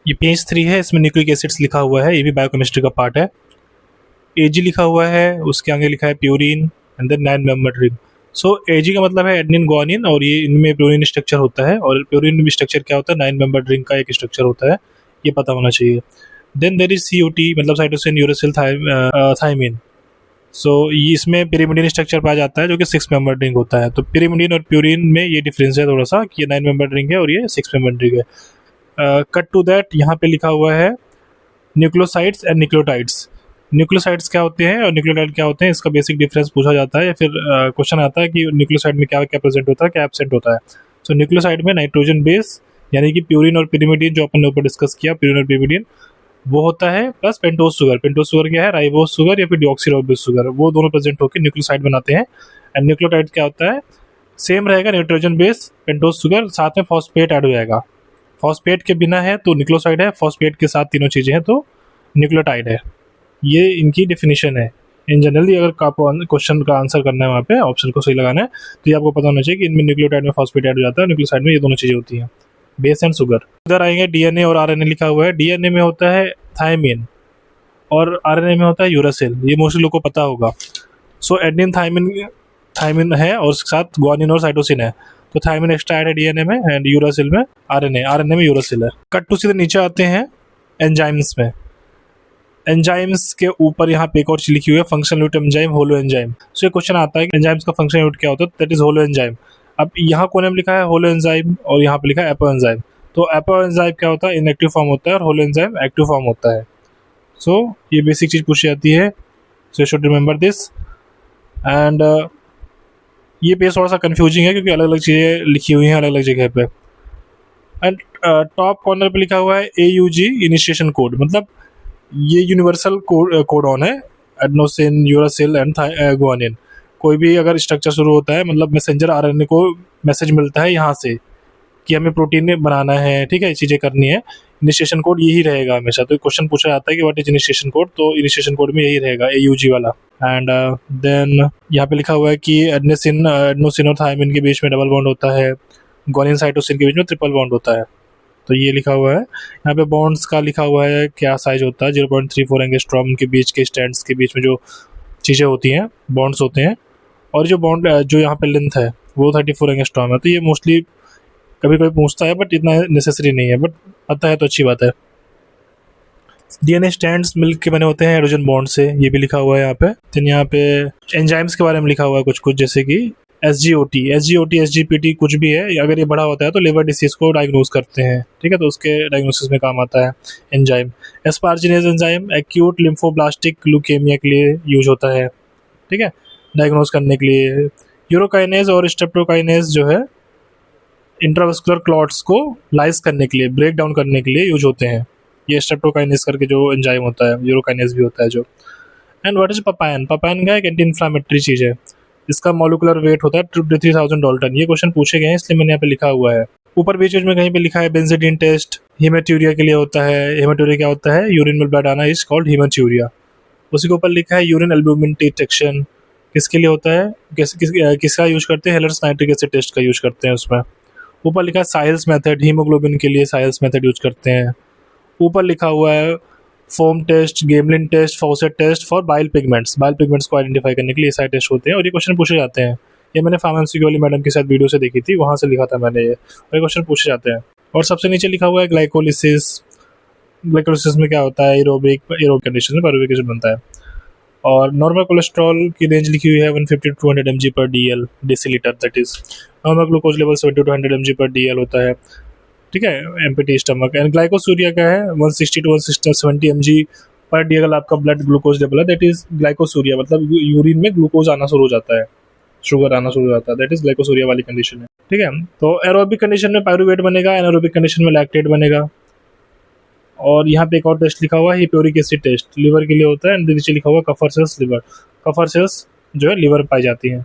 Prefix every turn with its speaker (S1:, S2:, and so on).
S1: ये पेज 3 है, इसमें न्यूक्लिक एसिड्स लिखा हुआ है, ये भी बायोकेमिस्ट्री का पार्ट है। एजी लिखा हुआ है, उसके आगे लिखा है purine and then 9 membered ring. So A G का मतलब है एडेनिन गुआनिन, और ये इनमें प्यूरिन स्ट्रक्चर होता है, और प्यूरिन भी स्ट्रक्चर क्या होता है, 9 मेंबर्ड रिंग का एक स्ट्रक्चर होता है, ये पता होना चाहिए। देन देयर इज सीओटी, मतलब साइटोसिन यूरेसिल थायमिन। सो इसमें पिरिमिडिन स्ट्रक्चर पाया जाता है जो कि 6 मेंबर्ड रिंग होता है। तो पिरिमिडिन और प्यूरिन में ये डिफरेंस है थोड़ा सा, कि ये 9 मेंबर्ड रिंग है और ये 6 मेंबर्ड रिंग है। कट टू दैट, यहाँ पे लिखा हुआ है न्यूक्लियोसाइड्स एंड न्यूक्लियोटाइड्स। न्यूक्लियोसाइड्स क्या होते हैं और न्यूक्लियोटाइड क्या होते हैं, इसका बेसिक डिफरेंस पूछा जाता है, या फिर क्वेश्चन आता है कि न्यूक्लियोसाइड में क्या क्या प्रेजेंट होता है, क्या एब्सेंट होता है। सो न्यूक्लियोसाइड में नाइट्रोजन बेस, यानी कि प्यूरिन और पिरिमिडिन, जो अपन ने ऊपर डिस्कस किया, प्यूरिन और पिरिमिडिन वो होता है, plus pentose sugar. Pentose sugar क्या है, राइबोज शुगर या फिर डिऑक्सीराइबोज शुगर, वो दोनों प्रेजेंट होकर न्यूक्लियोसाइड बनाते हैं। एंड न्यूक्लियोटाइड क्या होता है, सेम रहेगा, नाइट्रोजन बेस, पेंटोज शुगर, साथ में फॉस्फेट ऐड हो जाएगा। फॉस्फेट के बिना है तो न्यूक्लियोसाइड है, फॉस्फेट के साथ तीनों चीज़ें हैं तो न्यूक्लियोटाइड है। ये इनकी डेफिनेशन है। इन जनरली अगर आपको क्वेश्चन का आंसर करना है, वहाँ पे ऑप्शन को सही लगाना है, तो ये आपको पता होना चाहिए कि इनमें न्यूक्लियोटाइड में फॉस्फेट ऐड हो जाता है, न्यूक्लियोसाइड में ये दोनों चीज़ें होती हैं, बेस एंड शुगर। इधर आएंगे डीएनए और आरएनए लिखा हुआ है। डीएनए में होता है थायमिन और आरएनए में होता है यूरासिल, ये मोस्टली लोग को पता होगा। सो एडेनिन थायमिन है और उसके साथ गुआनिन और साइटोसिन है, तो थायमिन एक्स्ट्रा ऐड है डीएनए में एंड यूरासिल में आरएनए में यूरासिल है। कट टू सीधे नीचे आते हैं एंजाइम्स में। एंजाइम्स के ऊपर यहाँ पे एक और चीज लिखी हुई है, functional unit enzyme, holo enzyme. So ये क्वेश्चन आता है कि एंजाइम्स का फंक्शनल यूनिट क्या होता है, दैट इज होलो एंजाइम। अब यहाँ कोने में लिखा है होलो एंजाइम और यहाँ पे लिखा है एपो एंजाइम। तो एपो एंजाइम क्या होता है, इनएक्टिव फॉर्म होता है, और होलो एंजाइम एक्टिव फॉर्म होता है। सो ये बेसिक चीज पूछी जाती है, so you should remember this. And ये पेज थोड़ा सा कंफ्यूजिंग है क्योंकि अलग अलग चीज़ें लिखी हुई हैं अलग अलग जगह पे। एंड टॉप कॉर्नर पे लिखा हुआ है AUG इनिशिएशन कोड, मतलब ये यूनिवर्सल कोडॉन है, एडेनोसिन, यूरासिल एंड गुआनिन। कोई भी अगर स्ट्रक्चर शुरू होता है, मतलब मैसेंजर आरएनए को मैसेज मिलता है यहाँ से कि हमें प्रोटीन बनाना है, ठीक है, ये चीज़ें करनी है, इनिशिएशन कोड यही रहेगा हमेशा। तो क्वेश्चन पूछा जाता है कि व्हाट इज इनिशिएशन कोड, तो इनिशिएशन कोड में यही रहेगा, AUG वाला। एंड देन यहाँ पे लिखा हुआ है कि एडेनोसिन और थायमिन के बीच में डबल बॉन्ड होता है, गुआनिन साइटोसिन के बीच में ट्रिपल बॉन्ड होता है, तो ये लिखा हुआ है। यहाँ पे बॉन्ड्स का लिखा हुआ है क्या साइज होता है, 0.34 एंगस्ट्रॉम के बीच के स्टैंड्स के बीच में जो चीज़ें होती हैं, बॉन्ड्स होते हैं, और जो बॉन्ड जो यहाँ पे लेंथ है वो 34 एंगस्ट्रॉम है। तो ये मोस्टली कभी कभी पूछता है, बट इतना नेसेसरी नहीं है, बट पता है तो अच्छी बात है। DNA स्टैंड्स मिल्क के बने होते हैं हाइड्रोजन बॉन्ड से, ये भी लिखा हुआ है यहाँ पे। देन यहाँ पे एंजाइम्स के बारे में लिखा हुआ है कुछ, जैसे कि SGOT, SGPT कुछ भी है, अगर ये बड़ा होता है तो लिवर डिसीज को डायग्नोज करते हैं, ठीक है, तो उसके डायग्नोसिस में काम आता है enzyme. Asparaginase enzyme acute lymphoblastic leukaemia के लिए यूज होता है, ठीक है, डायग्नोज करने के लिए। यूरोकाइनेज और स्ट्रेप्टोकाइनेज जो है इंट्रावेस्कुलर क्लॉट्स को लाइज करने के लिए, ब्रेक डाउन करने के लिए यूज होते हैं। ये स्ट्रेप्टोकाइनेज करके जो एंजाइम होता है, यूरोकाइनेज भी होता है जो। एंड व्हाट इज पपायन, पपायन का एक एंटी इन्फ्लामेटरी चीज़ है, इसका मॉलिक्यूलर वेट होता है 23,000 डाल्टन। ये क्वेश्चन पूछे गए हैं इसलिए मैंने यहाँ पे लिखा हुआ है। ऊपर बीच में कहीं पे लिखा है बेंजीडीन टेस्ट, हेमेटूरिया के लिए होता है। हेमेटूरिया क्या होता है, यूरिन में ब्लड आना इज कॉल्ड हेमेटूरिया। उसी के ऊपर लिखा है यूरिन एल्ब्यूमिन डिटेक्शन, किसके लिए होता है, किसका यूज करते हैं, हेलर्स नाइट्रिक एसिड टेस्ट का यूज करते हैं उसमें। ऊपर लिखा है साइल्स मेथड, हीमोग्लोबिन के लिए साइल्स मेथड यूज करते हैं। ऊपर लिखा हुआ है foam test, Gmelin test, Fouchet test for bile pigments को आइडेंटिफाई करने के लिए सारे टेस्ट होते हैं, और ये क्वेश्चन पूछे जाते हैं। ये मैंने फार्मेसी वाली मैडम के साथ वीडियो से देखी थी, वहाँ से लिखा था मैंने ये, और ये क्वेश्चन पूछे जाते हैं। और सबसे नीचे लिखा हुआ है ग्लाइकोलिसिस। ग्लाइकोलिसिस में क्या होता है, एरोबिक कंडीशन में पायरुवेट एसिड बनता है। और नॉर्मल कोलेस्ट्रॉल की रेंज लिखी हुई है 150 to 200 mg per DL decilitre, that is normal glucose level 70 to 100 mg per DL होता है, ठीक है, एम्प्टी स्टमक। एंड ग्लाइकोसूरिया क्या है, 160 to 170 mg पर DL आपका ब्लड ग्लूकोज लेवल है, दैट इज ग्लाइकोसूरिया, मतलब यूरिन में ग्लूकोज आना शुरू हो जाता है, शुगर आना शुरू हो जाता है, दैट इज ग्लाइकोसूरिया वाली कंडीशन है, ठीक है। तो एरोबिक कंडीशन में पायरुवेट बनेगा, एनारोबिक कंडीशन में लैक्टेट बनेगा। और यहाँ पे एक और टेस्ट लिखा हुआ है हिप्योरिक एसिड टेस्ट, लिवर के लिए होता है। एंड नीचे लिखा हुआ Kupffer cells liver, Kupffer cells जो है लिवर में पाई जाती हैं।